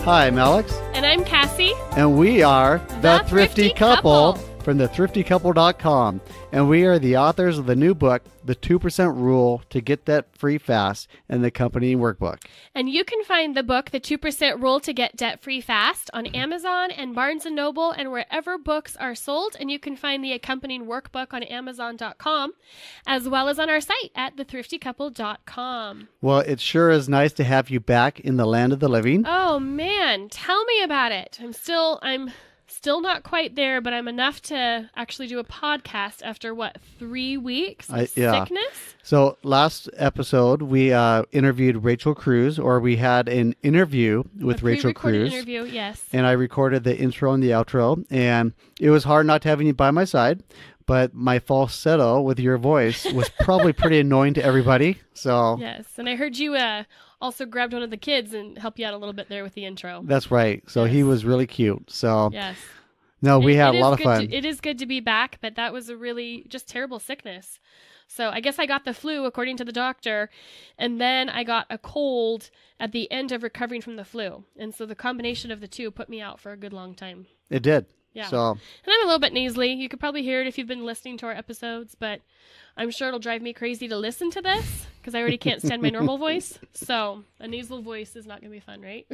Hi, I'm Alex. And I'm Cassie. And we are The Thrifty Couple from thethriftycouple.com. And we are the authors of the new book, The 2% Rule to Get Debt-Free Fast, and the accompanying workbook. And you can find the book, The 2% Rule to Get Debt-Free Fast, on Amazon and Barnes & Noble and wherever books are sold. And you can find the accompanying workbook on Amazon.com, as well as on our site at thethriftycouple.com. Well, it sure is nice to have you back in the land of the living. Oh, man. Tell me about it. I'm still not quite there, but I'm enough to actually do a podcast after, 3 weeks of sickness? So last episode, we interviewed Rachel Cruz, or we had an interview with Rachel Cruz. Interview, yes. And I recorded the intro and the outro, and it was hard not having you by my side, but my falsetto with your voice was probably pretty annoying to everybody. So yes, and I heard you also grabbed one of the kids and helped you out a little bit there with the intro. That's right. So yes. He was really cute. So yes. No, we had a lot of fun. It is good to be back, but that was a really just terrible sickness. So I guess I got the flu, according to the doctor, and then I got a cold at the end of recovering from the flu. And so the combination of the two put me out for a good long time. It did. Yeah. So, and I'm a little bit nasally. You could probably hear it if you've been listening to our episodes, but I'm sure it'll drive me crazy to listen to this because I already can't stand my normal voice. So a nasal voice is not going to be fun, right?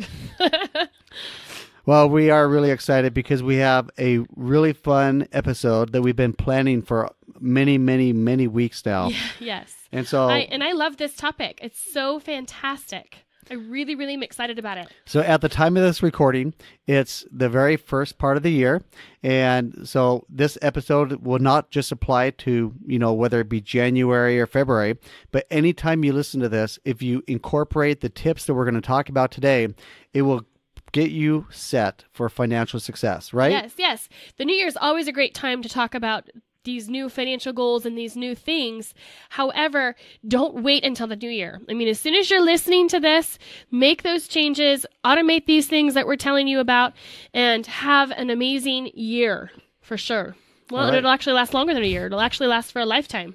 Well, we are really excited because we have a really fun episode that we've been planning for many, many, many weeks now. Yeah, yes. And so I love this topic. It's so fantastic. I really, really am excited about it. So at the time of this recording, it's the very first part of the year. And so this episode will not just apply to, whether it be January or February, but anytime you listen to this, if you incorporate the tips that we're going to talk about today, it will get you set for financial success, right? Yes. The New Year is always a great time to talk about these new financial goals and these new things. However, don't wait until the new year. I mean, as soon as you're listening to this, make those changes, automate these things that we're telling you about, and have an amazing year for sure. Well, and it'll actually last longer than a year. It'll actually last for a lifetime.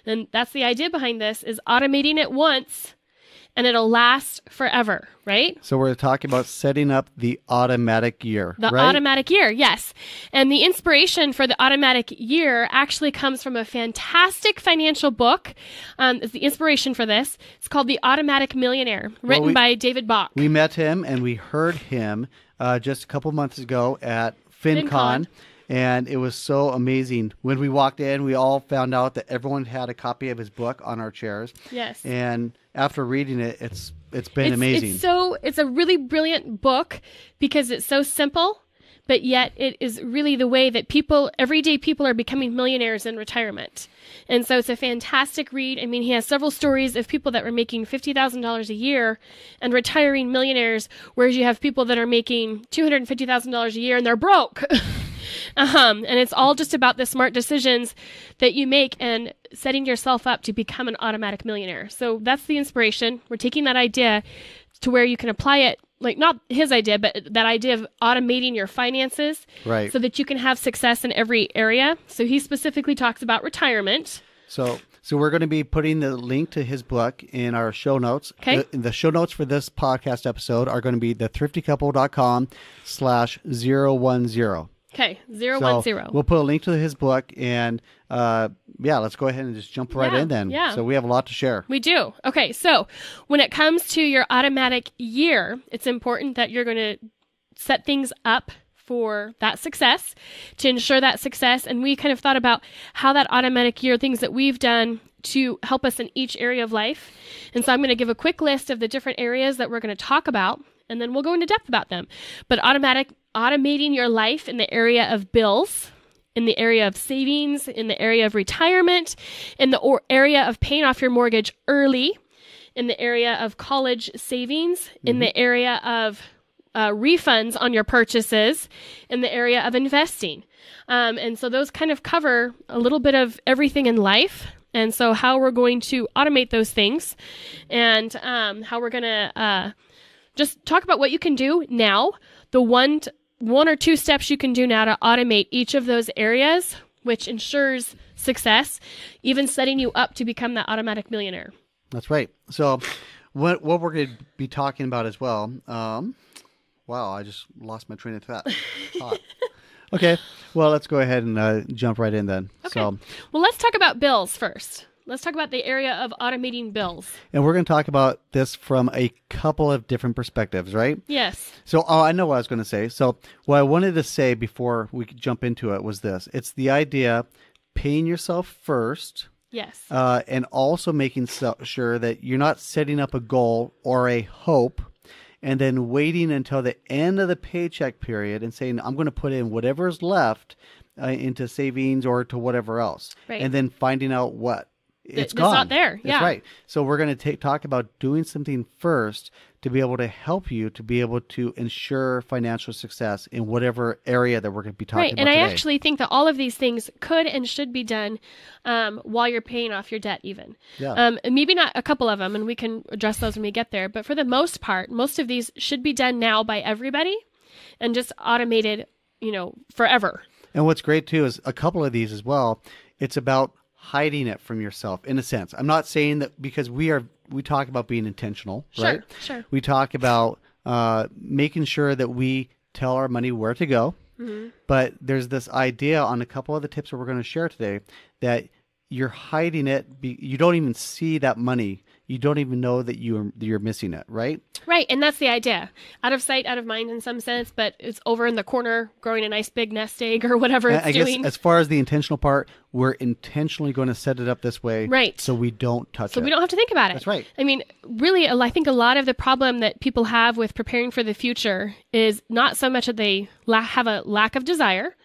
And that's the idea behind this, is automating it once and it'll last forever, right? So we're talking about setting up the automatic year, right? Automatic year, yes. And the inspiration for the automatic year actually comes from a fantastic financial book. It's the inspiration for this. It's called The Automatic Millionaire, written by David Bach. We met him and we heard him just a couple months ago at FinCon. And it was so amazing. When we walked in, we all found out that everyone had a copy of his book on our chairs. Yes. And after reading it, it's been amazing. It's a really brilliant book because it's so simple, but yet it is really the way that everyday people are becoming millionaires in retirement. And so it's a fantastic read. I mean, he has several stories of people that were making $50,000 a year and retiring millionaires, whereas you have people that are making $250,000 a year and they're broke. And it's all just about the smart decisions that you make and setting yourself up to become an automatic millionaire. So that's the inspiration. We're taking that idea to where you can apply it, like not his idea, but that idea of automating your finances, right, so that you can have success in every area. So he specifically talks about retirement. So we're going to be putting the link to his book in our show notes. Okay. The show notes for this podcast episode are going to be thethriftycouple.com/010. Okay, 010. So we'll put a link to his book, and let's go ahead and just jump right in then. Yeah. So we have a lot to share. We do. Okay, so when it comes to your automatic year, it's important that you're going to set things up for that success, to ensure that success. And we kind of thought about how that automatic year, things that we've done to help us in each area of life. And so I'm going to give a quick list of the different areas that we're going to talk about, and then we'll go into depth about them. But automating your life in the area of bills, in the area of savings, in the area of retirement, in the area of paying off your mortgage early, in the area of college savings, in the area of refunds on your purchases, in the area of investing. And so those kind of cover a little bit of everything in life. And so how we're going to automate those things, and how we're going to just talk about what you can do now, the one or two steps you can do now to automate each of those areas, which ensures success, even setting you up to become that automatic millionaire. That's right. So what we're going to be talking about as well, Wow, I just lost my train of thought. Okay, well, let's go ahead and jump right in then. Okay. So, well, let's talk about bills first. Let's talk about the area of automating bills. and we're going to talk about this from a couple of different perspectives, right? Yes. So, I know what I was going to say. So, what I wanted to say before we could jump into it was this. It's the idea paying yourself first. Yes. And also making sure that you're not setting up a goal or a hope and then waiting until the end of the paycheck period and saying, I'm going to put in whatever's left into savings or to whatever else. Right. And then finding out what. It's gone. It's not there. That's Yeah. right. So we're going to talk about doing something first to be able to help you to be able to ensure financial success in whatever area that we're going to be talking about and today. I actually think that all of these things could and should be done while you're paying off your debt even. Yeah. Maybe not a couple of them, and we can address those when we get there. But for the most part, most of these should be done now by everybody and just automated, forever. And what's great too is a couple of these as well. It's about hiding it from yourself in a sense. I'm not saying that because we talk about being intentional, right? Sure. We talk about making sure that we tell our money where to go. Mm-hmm. But there's this idea on a couple of the tips that we're going to share today that you're hiding it. You don't even see that money. You don't even know that you're missing it, right? Right, and that's the idea. Out of sight, out of mind in some sense, but it's over in the corner growing a nice big nest egg or whatever it's doing. I guess as far as the intentional part, we're intentionally going to set it up this way, right? So we don't touch it. So we don't have to think about it. That's right. I mean, really, I think a lot of the problem that people have with preparing for the future is not so much that they have a lack of desire,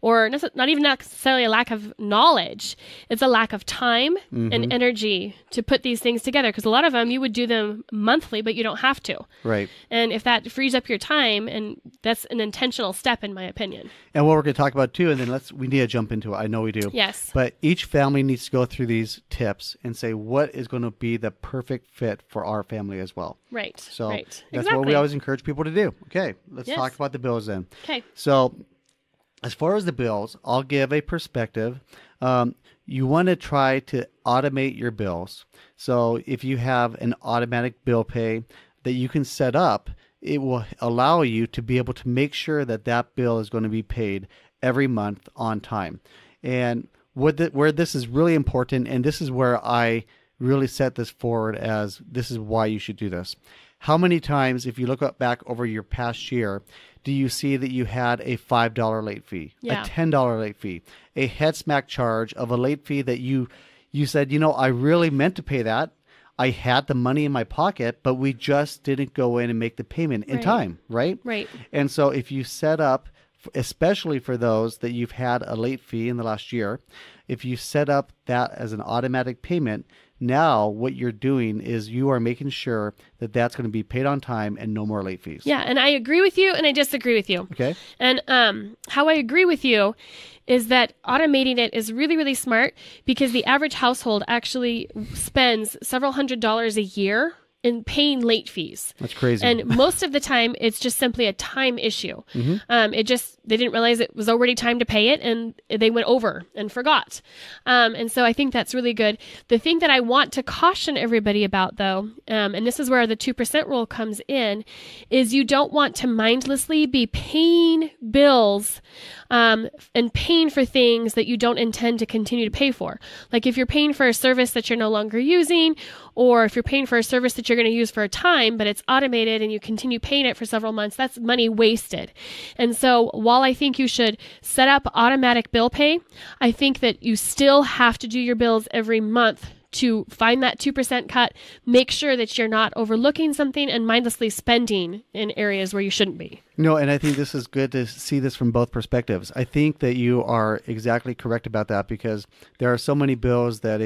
or not even necessarily a lack of knowledge. It's a lack of time and energy to put these things together. Because a lot of them, you would do them monthly, but you don't have to. Right. And if that frees up your time, and that's an intentional step, in my opinion. And what we're going to talk about too, and then we need to jump into it. I know we do. Yes. But each family needs to go through these tips and say what is going to be the perfect fit for our family as well. Right. So right. that's what we always encourage people to do. Okay. Let's talk about the bills then. Okay. So as far as the bills, I'll give a perspective. You want to try to automate your bills. So if you have an automatic bill pay that you can set up, it will allow you to be able to make sure that that bill is going to be paid every month on time. And where this is really important, and this is where I really set this forward as this is why you should do this. How many times, if you look back over your past year, do you see that you had a $5 late fee, a $10 late fee, a head smack charge of a late fee that you said, I really meant to pay that. I had the money in my pocket, but we just didn't go in and make the payment in time, right? Right. And so if you set up, especially for those that you've had a late fee in the last year, if you set up that as an automatic payment, now what you're doing is you are making sure that that's going to be paid on time and no more late fees. Yeah, and I agree with you and I disagree with you. Okay. And how I agree with you is that automating it is really, really smart because the average household actually spends several $100s a year in paying late fees. That's crazy. And most of the time, it's just simply a time issue. They didn't realize it was already time to pay it, and they went over and forgot. And so I think that's really good. The thing that I want to caution everybody about, though, and this is where the 2% rule comes in, is you don't want to mindlessly be paying bills and paying for things that you don't intend to continue to pay for. Like if you're paying for a service that you're no longer using, or if you're paying for a service that you're going to use for a time, but it's automated and you continue paying it for several months, that's money wasted. And so while I think you should set up automatic bill pay, I think that you still have to do your bills every month to find that 2% cut, make sure that you're not overlooking something and mindlessly spending in areas where you shouldn't be. No, and I think this is good to see this from both perspectives. I think that you are exactly correct about that because there are so many bills that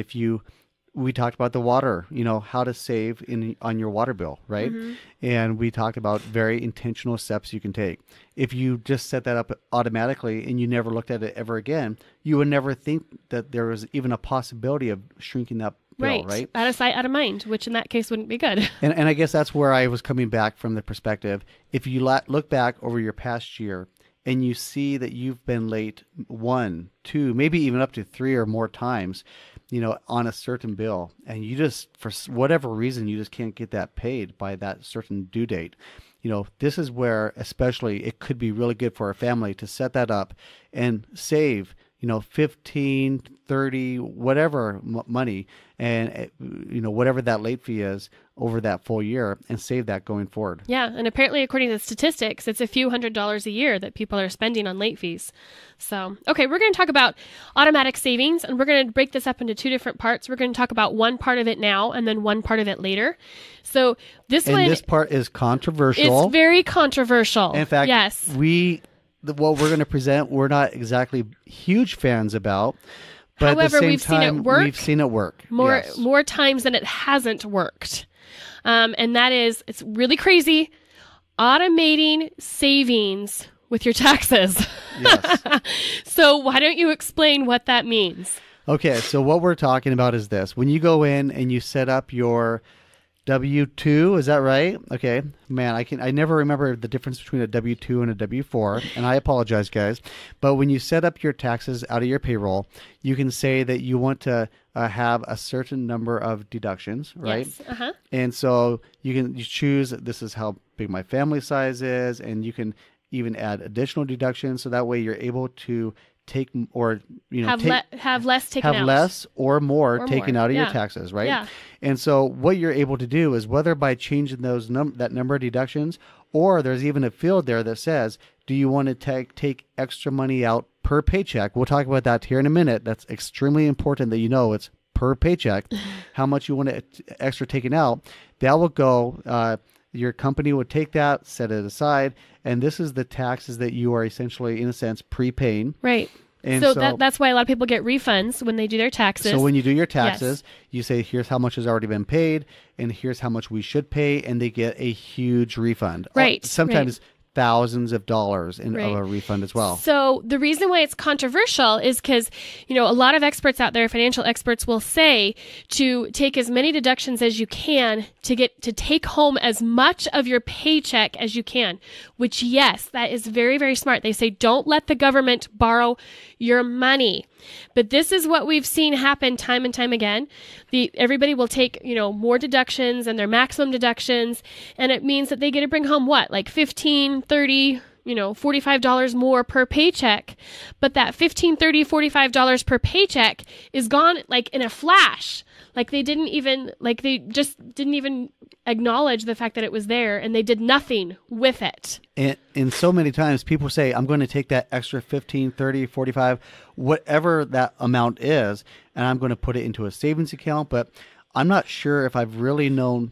we talked about the water, how to save on your water bill, right? Mm-hmm. And we talked about very intentional steps you can take. If you just set that up automatically and you never looked at it ever again, you would never think that there was even a possibility of shrinking that bill, right? Out of sight, out of mind, which in that case wouldn't be good. And I guess that's where I was coming back from the perspective. If you look back over your past year and you see that you've been late 1, 2, maybe even up to 3 or more times, on a certain bill, and you just, for whatever reason, you just can't get that paid by that certain due date. This is where especially it could be really good for a family to set that up and save, 15, 30, whatever money, and whatever that late fee is over that full year, and save that going forward. Yeah, and apparently according to the statistics, it's a few $100s a year that people are spending on late fees. So, okay, we're going to talk about automatic savings, and we're going to break this up into two different parts. We're going to talk about one part of it now and then one part of it later. So this part is controversial. It's very controversial. In fact, yes. What we're going to present, we're not exactly huge fans about. But however, at the same we've time, seen it work. We've seen it work more times than it hasn't worked. And that is, it's really crazy, automating savings with your taxes. Yes. So why don't you explain what that means? Okay, so what we're talking about is this. When you go in and you set up your W-2, is that right? Okay, man, I never remember the difference between a W-2 and a W-4, and I apologize, guys. But when you set up your taxes out of your payroll, you can say that you want to have a certain number of deductions, right? Yes. Uh-huh. And so you choose, this is how big my family size is, and you can even add additional deductions, so that way you're able to take, or have less taken out. Have less or more taken out of your Yeah. taxes, right? Yeah. And so what you're able to do is, whether by changing those that number of deductions, or there's even a field there that says, do you want to take extra money out per paycheck? We'll talk about that here in a minute. That's extremely important that it's per paycheck, how much you want to extra taken out. That will go, your company would take that, set it aside, and this is the taxes that you are essentially, in a sense, prepaying. Right. And so that's why a lot of people get refunds when they do their taxes. So when you do your taxes, Yes. you say, here's how much has already been paid, and here's how much we should pay, and they get a huge refund. Right. Sometimes thousands of dollars of Right. a refund as well. So the reason why it's controversial is because, a lot of experts out there, financial experts, will say to take as many deductions as you can to take home as much of your paycheck as you can, which, yes, that is very, very smart. They say, don't let the government borrow your money. But this is what we've seen happen time and time again. Everybody will take, more deductions and their maximum deductions, and it means that they get to bring home what? Like $15, $30, $45 more per paycheck. But that $15, $30, $45 per paycheck is gone like in a flash. They just didn't even acknowledge the fact that it was there, and they did nothing with it. And so many times people say, I'm going to take that extra 15, 30, 45, whatever that amount is, and I'm going to put it into a savings account. But I'm not sure if I've really known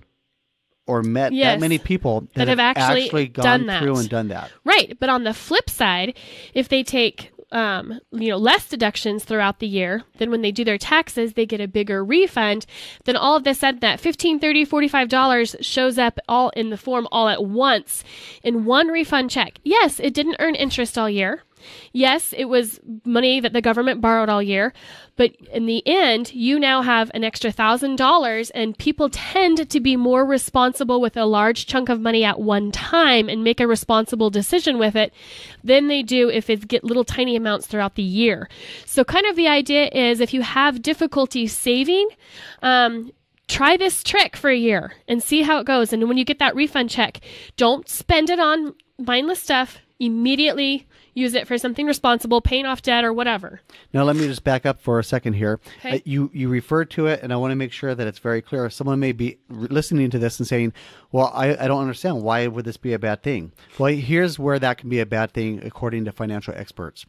or met that many people that have actually gone through and done that. Right. But on the flip side, if they take less deductions throughout the year, then when they do their taxes, they get a bigger refund. Then all of a sudden that $15, $30, $45 shows up all in the form all at once in one refund check. Yes, it didn't earn interest all year. Yes, it was money that the government borrowed all year, but in the end, you now have an extra $1,000, and people tend to be more responsible with a large chunk of money at one time and make a responsible decision with it than they do if it's get little tiny amounts throughout the year. So kind of the idea is, if you have difficulty saving, try this trick for a year and see how it goes. And when you get that refund check, don't spend it on mindless stuff. Immediately use it for something responsible, paying off debt or whatever. Now, let me just back up for a second here. Okay. You referred to it, and I want to make sure that it's very clear. Someone may be listening to this and saying, well, I don't understand. Why would this be a bad thing? Well, here's where that can be a bad thing according to financial experts.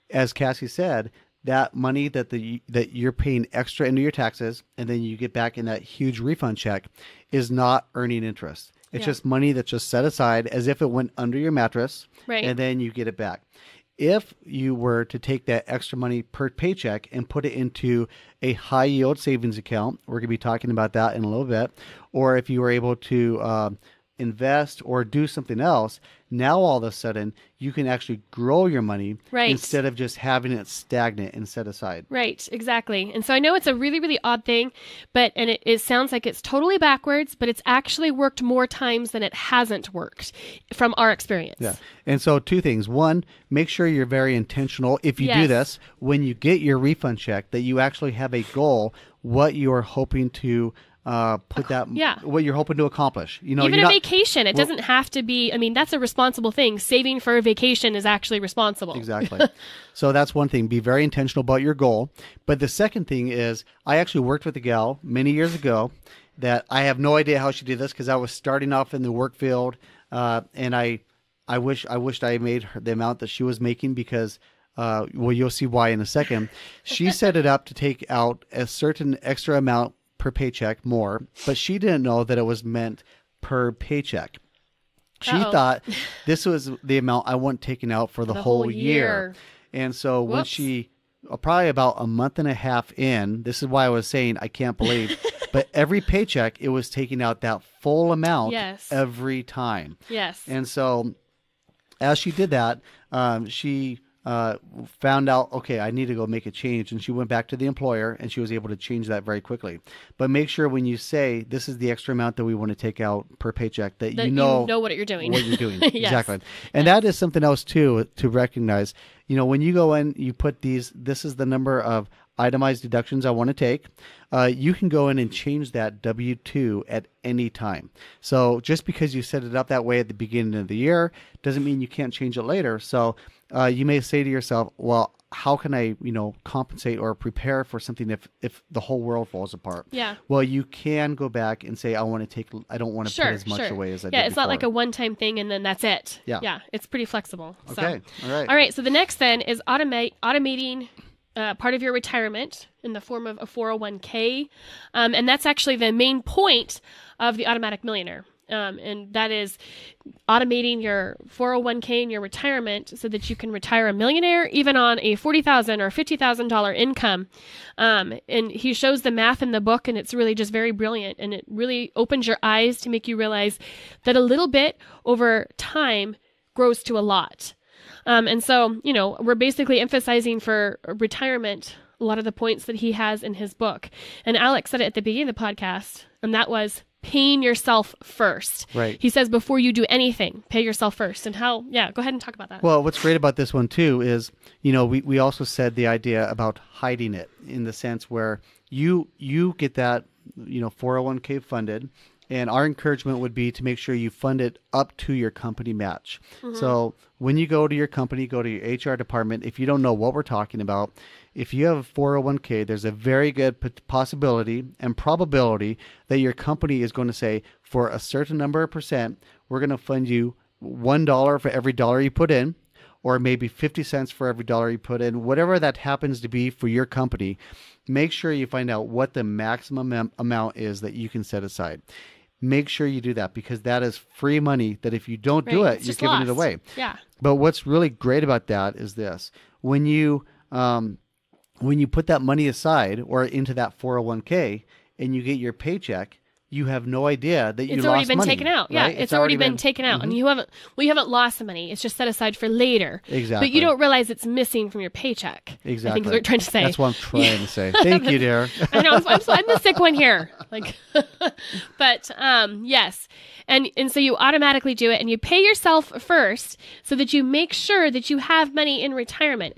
As Cassie said, that money that you're paying extra into your taxes, and then you get back in that huge refund check, is not earning interest. It's just money that's just set aside as if it went under your mattress, right, and then you get it back. If you were to take that extra money per paycheck and put it into a high yield savings account, we're going to be talking about that in a little bit, or if you were able to invest or do something else, now all of a sudden you can actually grow your money instead of just having it stagnant and set aside. Right, exactly. And so I know it's a really, really odd thing, and it sounds like it's totally backwards, but it's actually worked more times than it hasn't worked from our experience. Yeah. And so 2 things. 1, make sure you're very intentional if you do this, when you get your refund check, that you actually have a goal, what you're hoping to what you're hoping to accomplish. Even a vacation, it doesn't have to be, that's a responsible thing. Saving for a vacation is actually responsible. Exactly. So that's one thing. Be very intentional about your goal. But the second thing is, I actually worked with a gal many years ago that I have no idea how she did this, because I was starting off in the work field, and I wished I made her the amount that she was making, because you'll see why in a second. She set it up to take out a certain extra amount per paycheck more, but she didn't know that it was meant per paycheck. She thought this was the amount I want taken out for the whole year. And so when she, probably about a month and a half in, this is why I was saying I can't believe, but every paycheck, it was taking out that full amount every time. Yes. And so as she did that, she found out, okay, I need to go make a change. And she went back to the employer, and she was able to change that very quickly. But make sure when you say this is the extra amount that we want to take out per paycheck, that you know what you're doing. What you're doing. Exactly. And that is something else too to recognize. When you go in, you put this is the number of itemized deductions I want to take. You can go in and change that W-2 at any time. So just because you set it up that way at the beginning of the year doesn't mean you can't change it later. So you may say to yourself, well, how can I, compensate or prepare for something if the whole world falls apart? Yeah. Well, you can go back and say, I don't want to put as much away as I did it's before. not like a one-time thing and then that's it. Yeah. Yeah. It's pretty flexible. Okay. So. All right. So the next then is automating part of your retirement in the form of a 401k. And that's actually the main point of the Automatic Millionaire. And that is automating your 401k and your retirement so that you can retire a millionaire even on a $40,000 or $50,000 income. And he shows the math in the book, and it's really just very brilliant. And it really opens your eyes to make you realize that a little bit over time grows to a lot. And so, we're basically emphasizing for retirement a lot of the points that he has in his book. And Alex said it at the beginning of the podcast, and that was paying yourself first. Right. He says before you do anything, pay yourself first. And how, go ahead and talk about that. Well, what's great about this one too is, we also said the idea about hiding it, in the sense where you get that, 401k funded, and our encouragement would be to make sure you fund it up to your company match. Mm-hmm. So when you go to your company, go to your HR department, if you don't know what we're talking about, if you have a 401k, there's a very good possibility and probability that your company is going to say, for a certain number of percent, we're going to fund you $1 for every dollar you put in, or maybe 50 cents for every dollar you put in, whatever that happens to be for your company. Make sure you find out what the maximum amount is that you can set aside. Make sure you do that, because that is free money that if you don't do it, you're giving it away. Yeah. But what's really great about that is this. When you put that money aside or into that 401k and you get your paycheck, you have no idea that you lost money. It's already been taken out. Yeah, right? it's already been taken out. Mm-hmm. And you haven't lost the money. It's just set aside for later. Exactly. But you don't realize it's missing from your paycheck. Exactly. I think is what we're trying to say. That's what I'm trying to say. Thank you, dear. I know. I'm the sick one here. But yes. And so you automatically do it, and you pay yourself first so that you make sure that you have money in retirement,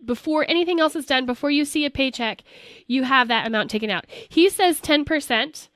before anything else is done, before you see a paycheck, you have that amount taken out. He says 10%,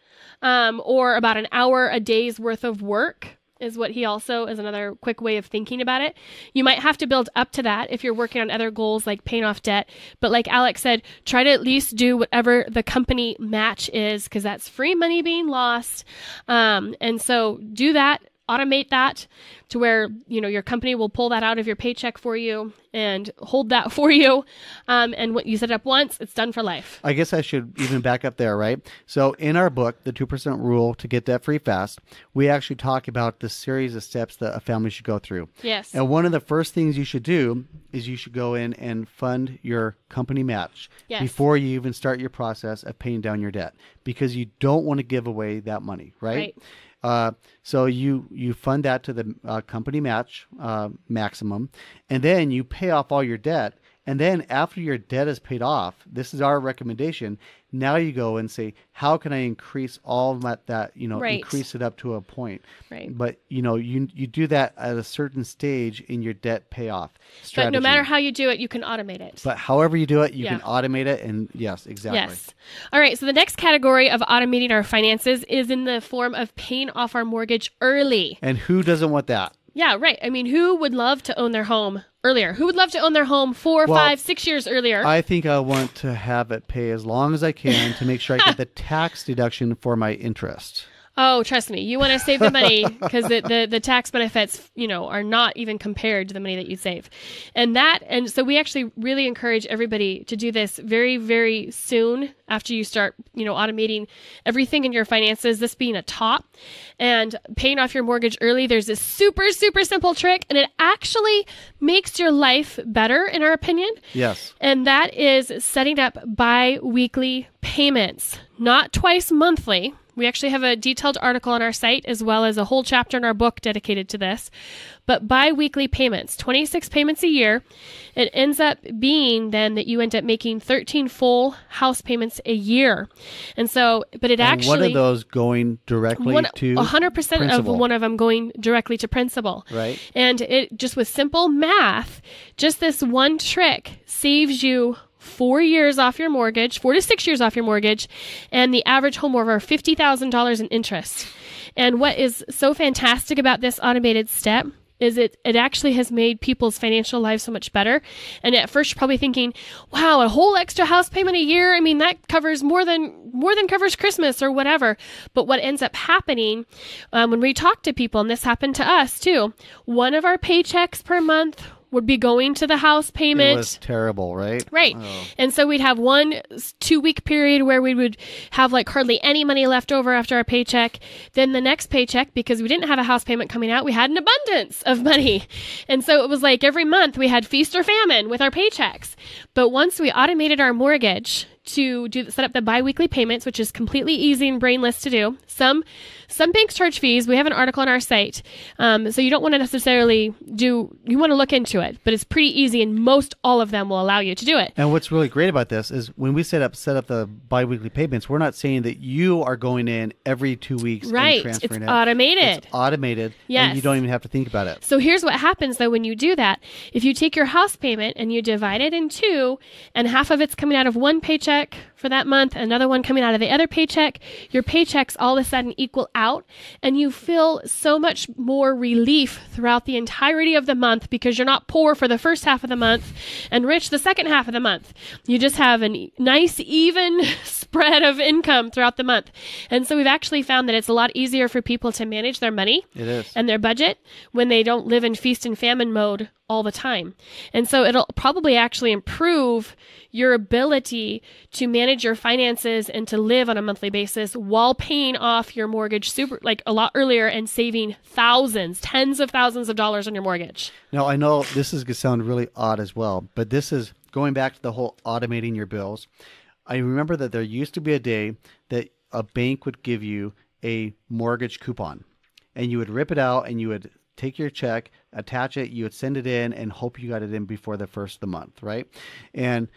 or about an hour a day's worth of work is what he also is another quick way of thinking about it. You might have to build up to that if you're working on other goals like paying off debt. But like Alex said, try to at least do whatever the company match is, because that's free money being lost. And so do that. Automate that to where, your company will pull that out of your paycheck for you and hold that for you. And what you set it up once, it's done for life. I guess I should even back up there, right? So in our book, The 2% Rule to Get Debt Free Fast, we actually talk about the series of steps that a family should go through. Yes. And one of the first things you should do is you should go in and fund your company match before you even start your process of paying down your debt, because you don't want to give away that money, right? So you fund that to the company match maximum, and then you pay off all your debt. And then after your debt is paid off, this is our recommendation. Now you go and say, how can I increase all that, Right. increase it up to a point. Right. But, you do that at a certain stage in your debt payoff strategy. But no matter how you do it, you can automate it. But however you do it, you Yeah. can automate it. And yes, exactly. Yes. All right. So the next category of automating our finances is in the form of paying off our mortgage early. And who doesn't want that? Yeah, right. I mean, who would love to own their home earlier? Who would love to own their home 4, Well, 5, 6 years earlier? I think I want to have it pay as long as I can to make sure I get the tax deduction for my interest. Oh, trust me, you want to save the money because the tax benefits, are not even compared to the money that you save. And so we actually really encourage everybody to do this very, very soon after you start, automating everything in your finances, this being a top, and paying off your mortgage early. There's this super, super simple trick, and it actually makes your life better, in our opinion. Yes. And that is setting up bi-weekly payments, not twice monthly. We actually have a detailed article on our site as well as a whole chapter in our book dedicated to this. But bi-weekly payments, 26 payments a year, it ends up being then that you end up making 13 full house payments a year. And so, but it actually... one of those going directly to 100% principal. of one of them going directly to principal. Right. And it just with simple math, just this one trick saves you 4 years off your mortgage, 4 to 6 years off your mortgage, and the average home over $50,000 in interest. And what is so fantastic about this automated step is it actually has made people's financial lives so much better. And at first you're probably thinking, wow, a whole extra house payment a year? I mean, that covers more than covers Christmas or whatever. But what ends up happening when we talk to people, and this happened to us too, one of our paychecks per month would be going to the house payment. It was terrible, right? Right. Oh. And so we'd have 1 2-week period where we would have like hardly any money left over after our paycheck. Then the next paycheck, because we didn't have a house payment coming out, we had an abundance of money. And so it was like every month we had feast or famine with our paychecks. But once we automated our mortgage to set up the biweekly payments, which is completely easy and brainless to do. Some banks charge fees. We have an article on our site. So you don't want to necessarily you want to look into it, but it's pretty easy and most all of them will allow you to do it. And what's really great about this is when we set up the biweekly payments, we're not saying that you are going in every 2 weeks Right. and transferring It's it. automated. It's automated. Yes. And you don't even have to think about it. So here's what happens though when you do that. If you take your house payment and you divide it in 2, and half of it's coming out of one paycheck for that month, another one coming out of the other paycheck, your paychecks all of a sudden equal out, and you feel so much more relief throughout the entirety of the month because you're not poor for the first half of the month and rich the second half of the month. You just have a nice, even spread of income throughout the month. And so we've actually found that it's a lot easier for people to manage their money It is. and their budget when they don't live in feast and famine mode all the time. And so it'll probably actually improve your ability to manage your finances and to live on a monthly basis while paying off your mortgage a lot earlier and saving tens of thousands of dollars on your mortgage. Now, I know this is going to sound really odd as well, but this is going back to the whole automating your bills. I remember that there used to be a day that a bank would give you a mortgage coupon, and you would rip it out and you would take your check, attach it, you would send it in and hope you got it in before the first of the month, right? And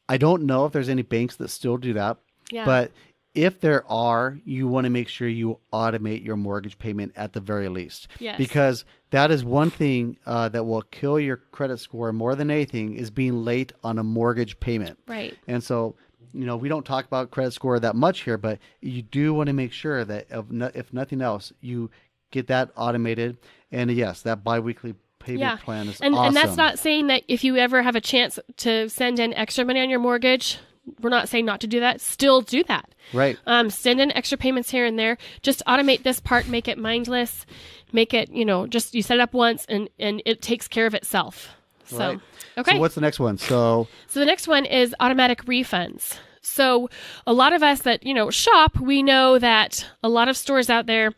I don't know if there's any banks that still do that, Yeah. but if there are, you want to make sure you automate your mortgage payment at the very least. Yes. Because that is one thing that will kill your credit score more than anything is being late on a mortgage payment. Right. And so, we don't talk about credit score that much here, but you do want to make sure that if nothing else, you get that automated. And yes, that biweekly payment plan is awesome. And that's not saying that if you ever have a chance to send in extra money on your mortgage, we're not saying not to do that. Still do that. Right. Send in extra payments here and there. Just automate this part, make it mindless, make it, just you set it up once and it takes care of itself. So, Right. okay. So what's the next one? So the next one is automatic refunds. So a lot of us that, shop, we know that a lot of stores out there,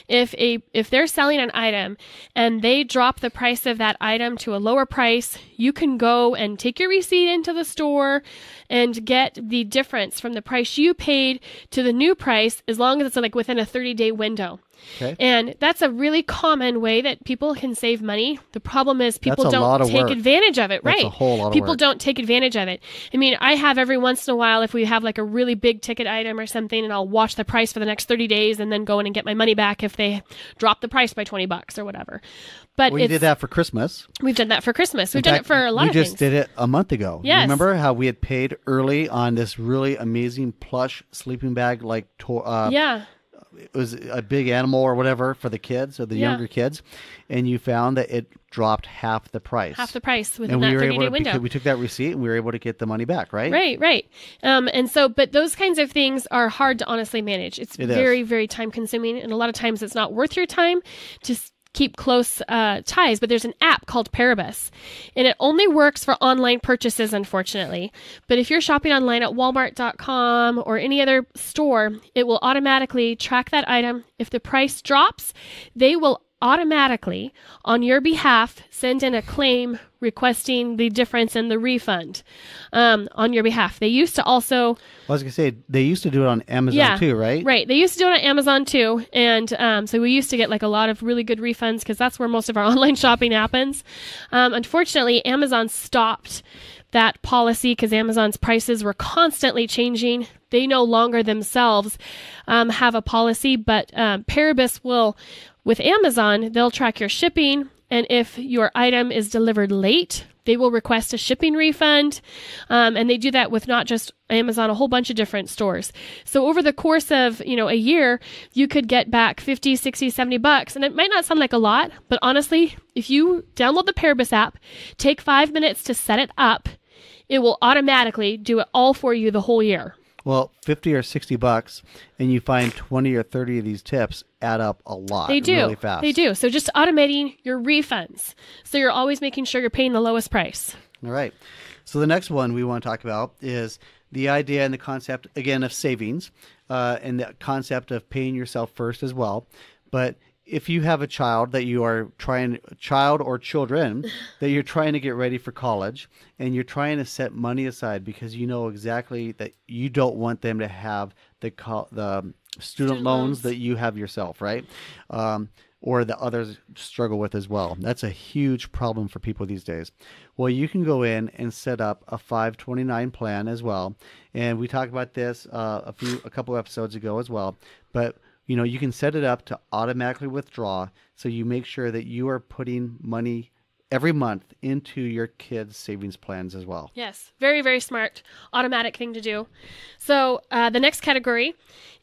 if they're selling an item and they drop the price of that item to a lower price, you can go and take your receipt into the store and get the difference from the price you paid to the new price, as long as it's like within a 30-day window. Okay. And that's a really common way that people can save money. The problem is people That's a lot don't of take work. advantage of it. That's Right. a whole lot of People work. don't take advantage of it. I mean, I have every once in a while, if we have like a really big ticket item or something, and I'll watch the price for the next 30 days and then go in and get my money back if they drop the price by $20 or whatever. But We did that for Christmas. We've done that for Christmas. We've In done fact, it for a lot of things. We just did it a month ago. Yes. Remember how we had paid early on this really amazing plush sleeping bag, like Yeah. it was a big animal or whatever for the kids or the younger kids, and you found that it dropped half the price. Half the price within And that we were 30-day able to, window. we took that receipt and we were able to get the money back, right? Right. And so, but those kinds of things are hard to honestly manage. It's It is. very, very time consuming. And a lot of times it's not worth your time to keep close ties. But there's an app called Paribus, and it only works for online purchases, unfortunately. But if you're shopping online at Walmart.com or any other store, it will automatically track that item. If the price drops, they will automatically, on your behalf, send in a claim requesting the difference in the refund on your behalf. They used to also... I was going to say, they used to do it on Amazon too, right? Right. They used to do it on Amazon too. And so we used to get like a lot of really good refunds because that's where most of our online shopping happens. Unfortunately, Amazon stopped that policy because Amazon's prices were constantly changing. They no longer themselves have a policy, but Paribus will, with Amazon, they'll track your shipping. And if your item is delivered late, they will request a shipping refund. And they do that with not just Amazon, a whole bunch of different stores. So over the course of, a year, you could get back 50, 60, 70 bucks. And it might not sound like a lot, but honestly, if you download the Paribus app, take 5 minutes to set it up, it will automatically do it all for you the whole year. Well, 50 or 60 bucks, and you find 20 or 30 of these tips add up a lot. They do. Really fast. They do. So just automating your refunds. So you're always making sure you're paying the lowest price. All right. So the next one we want to talk about is the idea and the concept, again, of savings and the concept of paying yourself first as well. But if you have a child that you are child or children that you're trying to get ready for college, and you're trying to set money aside because you know exactly that you don't want them to have the student loans that you have yourself, right? Or that others struggle with as well. That's a huge problem for people these days. Well, you can go in and set up a 529 plan as well. And we talked about this a couple episodes ago as well. But you can set it up to automatically withdraw, so you make sure that you are putting money every month into your kids' savings plans as well. Yes, very, very smart, automatic thing to do. So the next category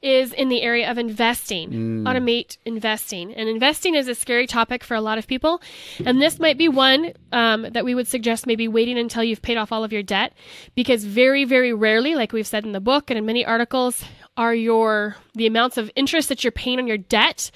is in the area of investing. Automate investing. And investing is a scary topic for a lot of people. And this might be one that we would suggest maybe waiting until you've paid off all of your debt, because very, very rarely, like we've said in the book and in many articles, are the amounts of interest that you're paying on your debt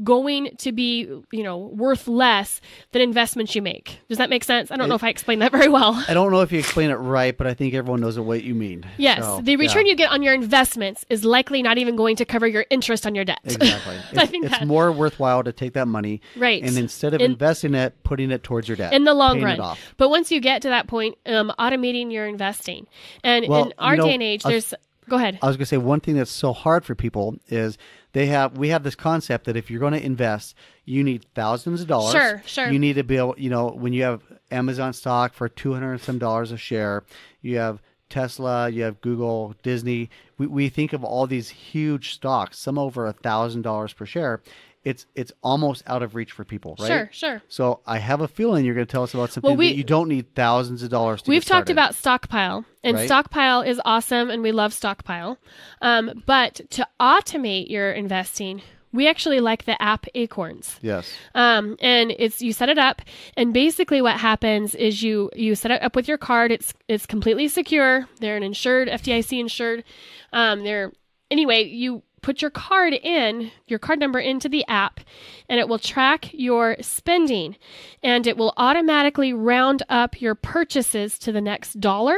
going to be, worth less than investments you make. Does that make sense? I don't know if I explained that very well. I don't know if you explain it right, but I think everyone knows what you mean. Yes. So, the return you get on your investments is likely not even going to cover your interest on your debt. Exactly. It's more worthwhile to take that money, right, and instead of investing it, putting it towards your debt. In the long paying run. It off. But once you get to that point, automating your investing. And in our day and age, go ahead. I was going to say, one thing that's so hard for people is we have this concept that if you're going to invest, you need thousands of dollars. Sure. You need to be able, when you have Amazon stock for $200 and some a share, you have Tesla, you have Google, Disney. We think of all these huge stocks, some over $1,000 per share. It's almost out of reach for people, right? Sure. So I have a feeling you're going to tell us about something that you don't need thousands of dollars to We've get started. talked about Stockpile, and right? Stockpile is awesome, and we love Stockpile. But to automate your investing, we actually like the app Acorns. Yes. And you set it up, and basically what happens is you set it up with your card. It's completely secure. They're an insured, FDIC insured. You put your card number into the app, and it will track your spending, and it will automatically round up your purchases to the next dollar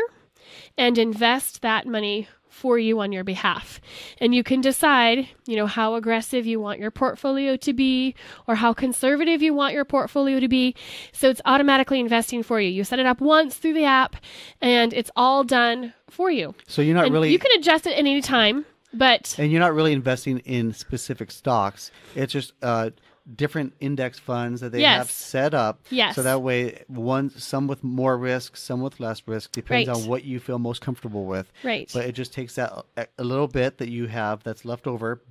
and invest that money for you on your behalf. And you can decide, how aggressive you want your portfolio to be or how conservative you want your portfolio to be. So it's automatically investing for you. You set it up once through the app and it's all done for you. So you're not you can adjust it at any time, and you're not really investing in specific stocks. It's just different index funds that they have set up. Yes. So that way, some with more risk, some with less risk, depends on what you feel most comfortable with. Right. But it just takes that a little bit that you have that's left over,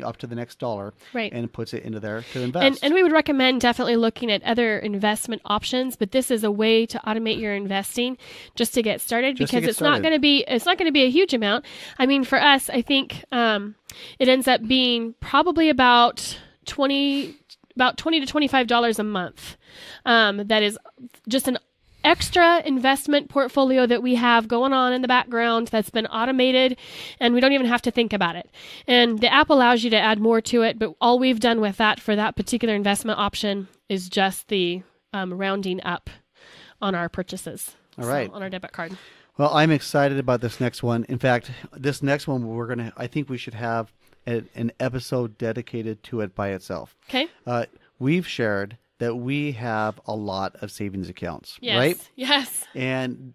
up to the next dollar, and puts it into there to invest. And we would recommend definitely looking at other investment options, but this is a way to automate your investing just to get started, because it's not going to be a huge amount. I mean, for us, I think it ends up being probably about $20 to $25 a month. That is just an extra investment portfolio that we have going on in the background that's been automated, and we don't even have to think about it. And the app allows you to add more to it, but all we've done with that for that particular investment option is just the rounding up on our purchases. All right. On our debit card. Well, I'm excited about this next one. In fact, this next one I think we should have an episode dedicated to it by itself. Okay. We've shared that we have a lot of savings accounts, yes. right? Yes. And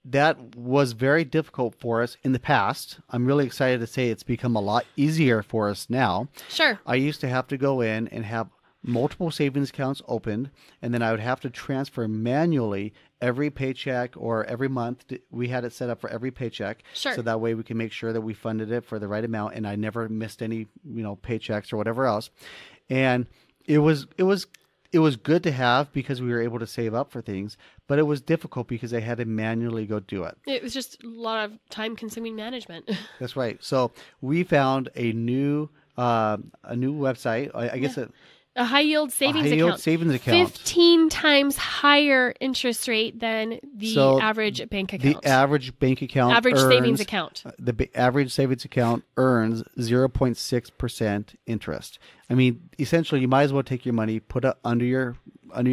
that was very difficult for us in the past. I'm really excited to say it's become a lot easier for us now. Sure. I used to have to go in and have multiple savings accounts opened, and then I would have to transfer manually every paycheck or every month. We had it set up for every paycheck. Sure. So that way we can make sure that we funded it for the right amount, and I never missed any, paychecks or whatever else. And it was good to have because we were able to save up for things, but it was difficult because I had to manually go do it. It was just a lot of time-consuming management. That's right. So we found a new website. I guess a high-yield savings account. 15 times higher interest rate than the average bank account. The average bank account savings account. The average savings account earns 0.6% interest. I mean, essentially, you might as well take your money, put it under your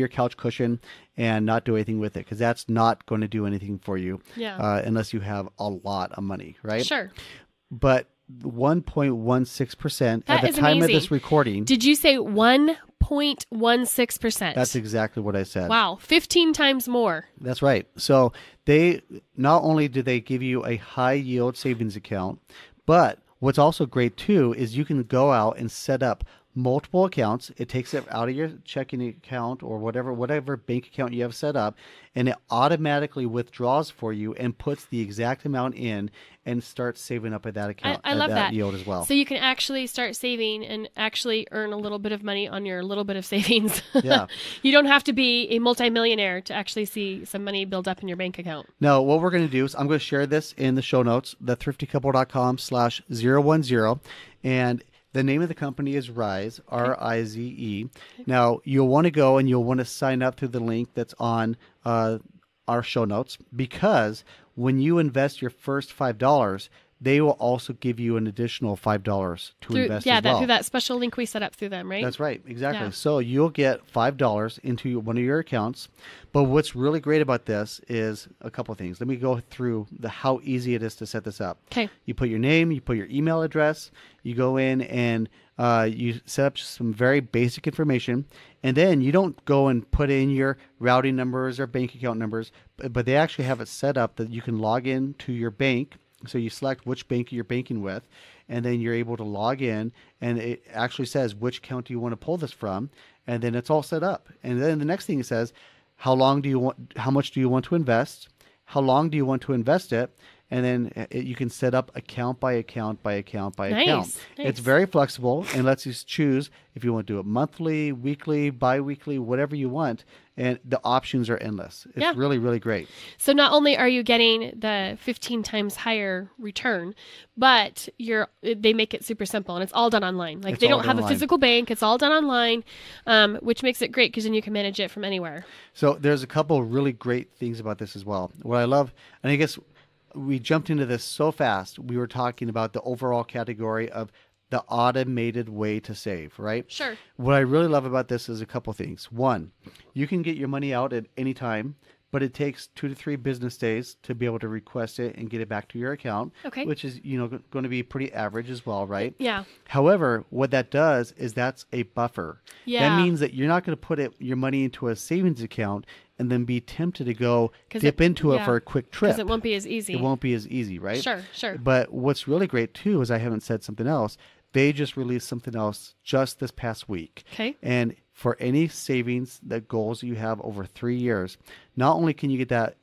couch cushion, and not do anything with it, because that's not going to do anything for you unless you have a lot of money, right? Sure. But 1.16% at the time amazing. of this recording. Did you say 1.16%? That's exactly what I said. Wow, 15 times more. That's right. So they not only do they give you a high yield savings account, but what's also great too is you can go out and set up multiple accounts. It takes it out of your checking account or whatever bank account you have set up, and it automatically withdraws for you and puts the exact amount in and starts saving up at that account. I love that yield as well. So you can actually start saving and actually earn a little bit of money on your little bit of savings. Yeah. You don't have to be a multimillionaire to actually see some money build up in your bank account. No, what we're going to do is I'm going to share this in the show notes, thethriftycouple.com/010, and the name of the company is Rize, R-I-Z-E. Okay. Now, you'll want to go and you'll want to sign up through the link that's on our show notes, because when you invest your first $5, they will also give you an additional $5 to invest as well. Through that special link we set up through them, right? That's right. Exactly. Yeah. So you'll get $5 into one of your accounts. But what's really great about this is a couple of things. Let me go through how easy it is to set this up. Okay. You put your name, you put your email address, you go in and you set up some very basic information, and then you don't go and put in your routing numbers or bank account numbers, but they actually have it set up that you can log in to your bank. So you select which bank you're banking with, and then you're able to log in, and it actually says which account do you want to pull this from, and then it's all set up. And then the next thing it says, how much do you want to invest? How long do you want to invest it? And then you can set up account by account by account by account. Nice. It's very flexible and lets you choose if you want to do it monthly, weekly, bi-weekly, whatever you want. And the options are endless. It's really, really great. So not only are you getting the 15 times higher return, but they make it super simple, and it's all done online. Like, they don't have a physical bank. It's all done online, which makes it great because then you can manage it from anywhere. So there's a couple really great things about this as well. What I love, and I guess we jumped into this so fast, we were talking about the overall category of the automated way to save, right? Sure. What I really love about this is a couple things. One, you can get your money out at any time, but it takes 2 to 3 business days to be able to request it and get it back to your account, Okay. which is, going to be pretty average as well, right? Yeah. However, what that does is that's a buffer. Yeah. That means that you're not going to put your money into a savings account and then be tempted to go 'Cause dip into it for a quick trip. Because it won't be as easy. It won't be as easy, right? Sure, sure. But what's really great too is I haven't said something else. They just released something else just this past week. Okay. And for any savings, the goals you have over 3 years, not only can you get that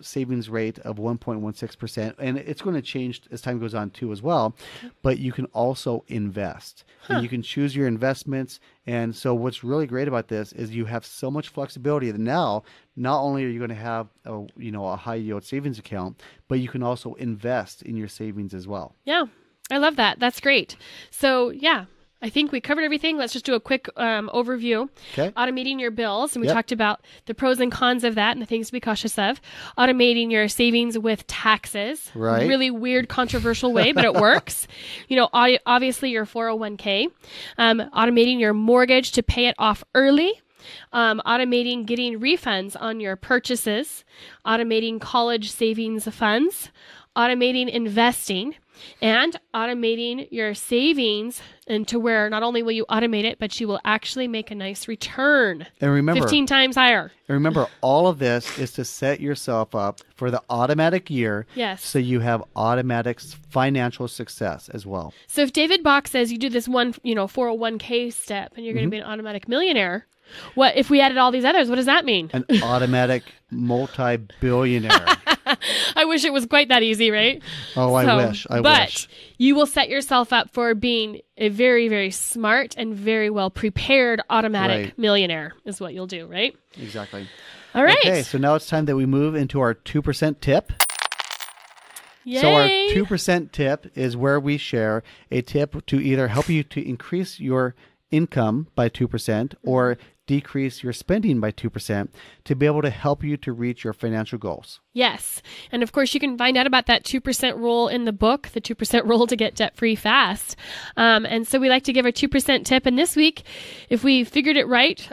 savings rate of 1.16%, and it's going to change as time goes on too as well, but you can also invest. And you can choose your investments. And so what's really great about this is you have so much flexibility that now not only are you going to have a high yield savings account, but you can also invest in your savings as well. Yeah, I love that. That's great. So yeah, I think we covered everything. Let's just do a quick overview. Okay. Automating your bills. And we Yep. talked about the pros and cons of that and the things to be cautious of. Automating your savings with taxes. Right. Really weird, controversial way, but it works. Obviously your 401k. Automating your mortgage to pay it off early. Automating getting refunds on your purchases. Automating college savings funds. Automating investing. And automating your savings into where not only will you automate it, but you will actually make a nice return. And remember, 15 times higher. all of this is to set yourself up for the automatic year. Yes. So you have automatic financial success as well. So if David Bach says you do this one, 401k step and you're going to be an automatic millionaire, what if we added all these others? What does that mean? An automatic multi-billionaire. I wish it was quite that easy, right? Oh, I wish. But you will set yourself up for being a very, very smart and very well prepared automatic millionaire is what you'll do, right? Exactly. All right. Okay, so now it's time that we move into our 2% tip. Yay. So our 2% tip is where we share a tip to either help you to increase your income by 2% or decrease your spending by 2% to be able to help you to reach your financial goals. Yes. And of course, you can find out about that 2% rule in the book, the 2% rule to get debt-free fast. And so we like to give a 2% tip. And this week, if we figured it right,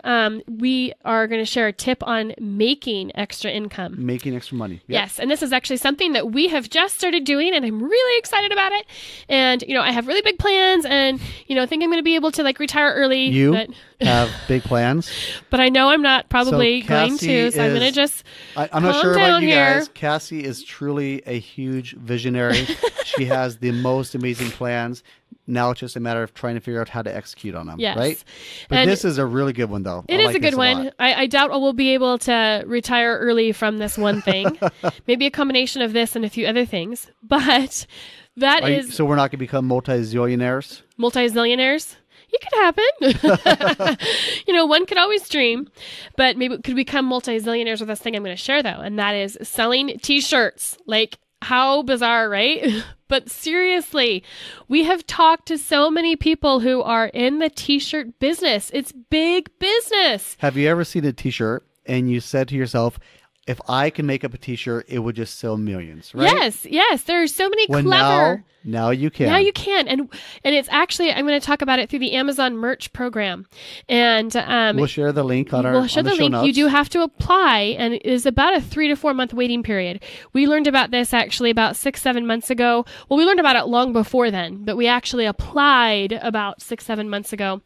we are going to share a tip on making extra income. Making extra money. Yep. Yes. And this is actually something that we have just started doing, and I'm really excited about it. And, I have really big plans and, think I'm going to be able to retire early. You have big plans. But I know I'm not probably going to, so I'm going to just I'm not sure down about you here. guys. Cassie is truly a huge visionary. She has the most amazing plans. Now it's just a matter of trying to figure out how to execute on them, Yes. right? But And this is a really good one, though. It is a good one. I doubt I will be able to retire early from this one thing. Maybe a combination of this and a few other things. But So we're not going to become multi-zillionaires? Multi-zillionaires? It could happen. One could always dream, but maybe it could become multi-zillionaires with this thing I'm going to share, though, and that is selling T-shirts. How bizarre, right? But seriously, we have talked to so many people who are in the T-shirt business. It's big business. Have you ever seen a T-shirt and you said to yourself, if I can make up a T-shirt, it would just sell millions, right? Yes. There are so many clever... Now you can. Now you can. And it's actually, I'm going to talk about it through the Amazon merch program. And we'll share the link on We'll share the link. Notes. You do have to apply, and it is about a 3 to 4 month waiting period. We learned about this actually about 6-7 months ago. Well, we learned about it long before then, but we actually applied about 6-7 months ago.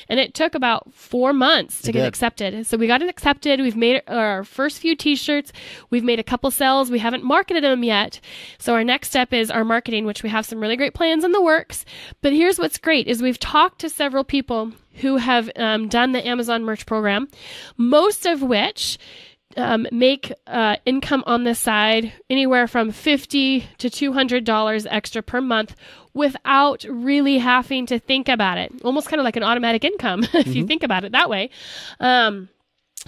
And it took about 4 months to get accepted. So we got it accepted. We've made our first few T-shirts. We've made a couple sales. We haven't marketed them yet. So our next step is our marketing, which we have some really great plans in the works. But here's what's great is we've talked to several people who have done the Amazon merch program, most of which make income on the side anywhere from $50 to $200 extra per month without really having to think about it. Almost kind of like an automatic income if you think about it that way.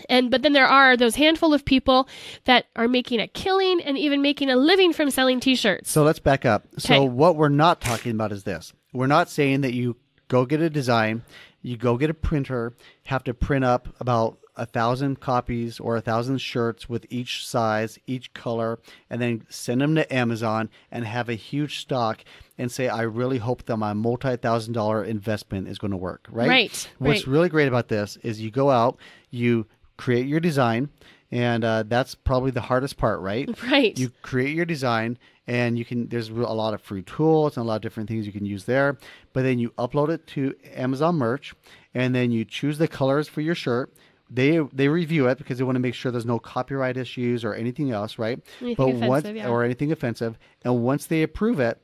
But then there are those handful of people that are making a killing and even making a living from selling T-shirts. So let's back up. Okay. So what we're not talking about is this. We're not saying that you go get a design, you go get a printer, have to print up about 1,000 copies or 1,000 shirts with each size, each color, and then send them to Amazon and have a huge stock and say, I really hope that my multi-$1,000 investment is going to work, right? Right. What's really great about this is you go out, you create your design, And that's probably the hardest part, right? Right. You create your design, and there's a lot of free tools and a lot of different things you can use there. But then you upload it to Amazon Merch, and then you choose the colors for your shirt. They review it because they want to make sure there's no copyright issues or anything else, right? Or anything offensive. And once they approve it,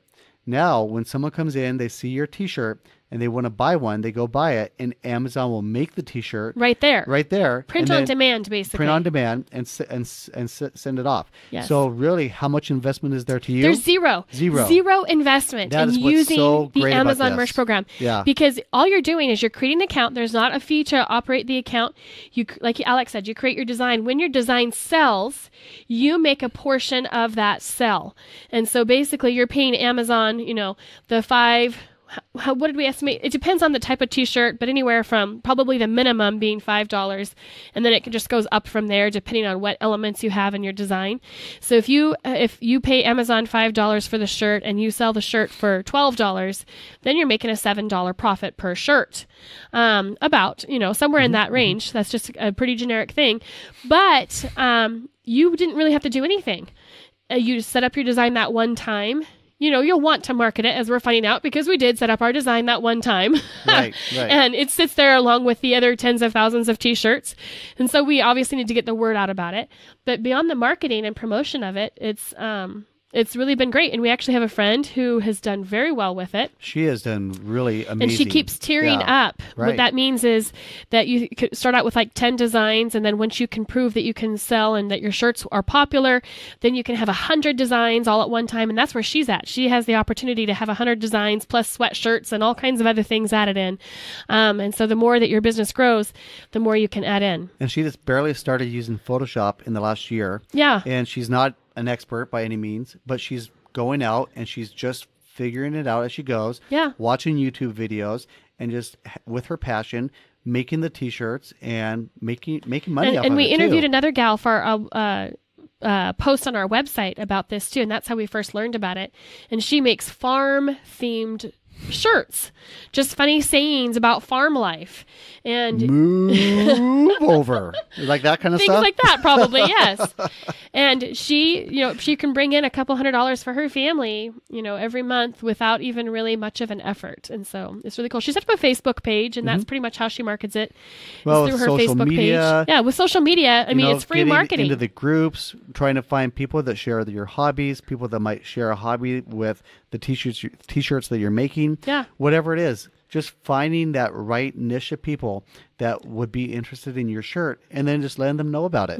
now when someone comes in, they see your T-shirt and they want to buy one, they go buy it, and Amazon will make the T-shirt right there. Print on demand, basically. Print on demand and send it off. Yes. So really, how much investment is there to you? There's zero investment in using the Amazon Merch program. Yeah. Because all you're doing is you're creating an account. There's not a fee to operate the account. You, like Alex said, you create your design. When your design sells, you make a portion of that sell. And so basically, you're paying Amazon, the what did we estimate? It depends on the type of T-shirt, but anywhere from probably the minimum being $5, and then it just goes up from there depending on what elements you have in your design. So if you pay Amazon $5 for the shirt and you sell the shirt for $12, then you're making a $7 profit per shirt. About somewhere in that range. That's just a pretty generic thing, but you didn't really have to do anything. You set up your design that one time. You'll want to market it, as we're finding out, because we did set up our design that one time. Right. And it sits there along with the other tens of thousands of T-shirts. And so we obviously need to get the word out about it. But beyond the marketing and promotion of it, it's really been great. And we actually have a friend who has done very well with it. She has done really amazing. And she keeps tiering up. Right. What that means is that you could start out with like 10 designs. And then once you can prove that you can sell and that your shirts are popular, then you can have 100 designs all at one time. And that's where she's at. She has the opportunity to have 100 designs plus sweatshirts and all kinds of other things added in. And so the more that your business grows, the more you can add in. And she just barely started using Photoshop in the last year. Yeah. And she's not an expert by any means, but she's going out and she's just figuring it out as she goes. Yeah. Watching YouTube videos and just with her passion, making the T-shirts and making money off of it. And we interviewed too. Another gal for a post on our website about this too, and that's how we first learned about it. And she makes farm-themed shirts, just funny sayings about farm life and move over, like that kind of things stuff. Like that, probably. Yes. And she can bring in a couple $100 for her family, every month without even really much of an effort. And so it's really cool. She set up a Facebook page, and that's pretty much how she markets it. Well, through her social Facebook media, page. Yeah, with social media, I mean, it's free marketing. Into the groups, trying to find people that share your hobbies, people that might share a hobby with the t-shirts that you're making. Yeah. Whatever it is, just finding that right niche of people that would be interested in your shirt, and then just letting them know about it.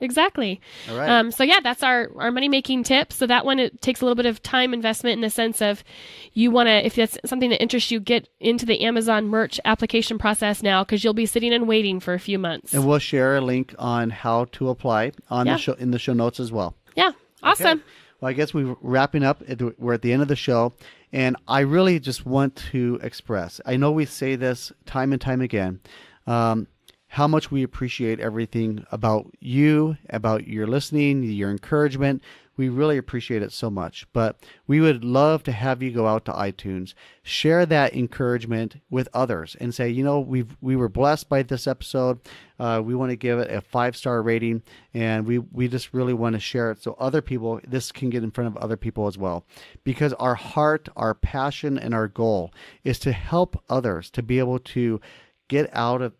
Exactly. All right. So yeah, that's our money-making tip. So that one, it takes a little bit of time investment in the sense of you want to, if that's something that interests you, get into the Amazon Merch application process now, because you'll be sitting and waiting for a few months. And we'll share a link on how to apply on the show, in the show notes as well. Yeah. Awesome. Okay. Well, I guess we're wrapping up. We're at the end of the show. And I really just want to express, I know we say this time and time again, how much we appreciate everything about you, about your listening, your encouragement. We really appreciate it so much. But we would love to have you go out to iTunes, share that encouragement with others, and say, we were blessed by this episode. We want to give it a 5-star rating, and we just really want to share it so other people, this can get in front of other people as well. Because our heart, our passion, and our goal is to help others to be able to get out of,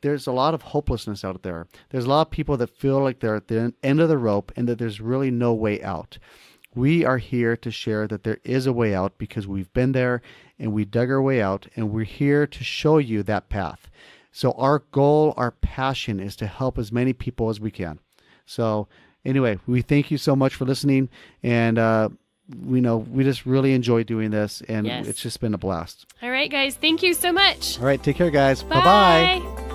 there's a lot of hopelessness out there. There's a lot of people that feel like they're at the end of the rope and that there's really no way out. We are here to share that there is a way out, because we've been there and we dug our way out, and we're here to show you that path. So our goal, our passion is to help as many people as we can. So anyway, we thank you so much for listening, and we just really enjoy doing this, and It's just been a blast. All right, guys. Thank you so much. All right. Take care, guys. Bye. Bye-bye.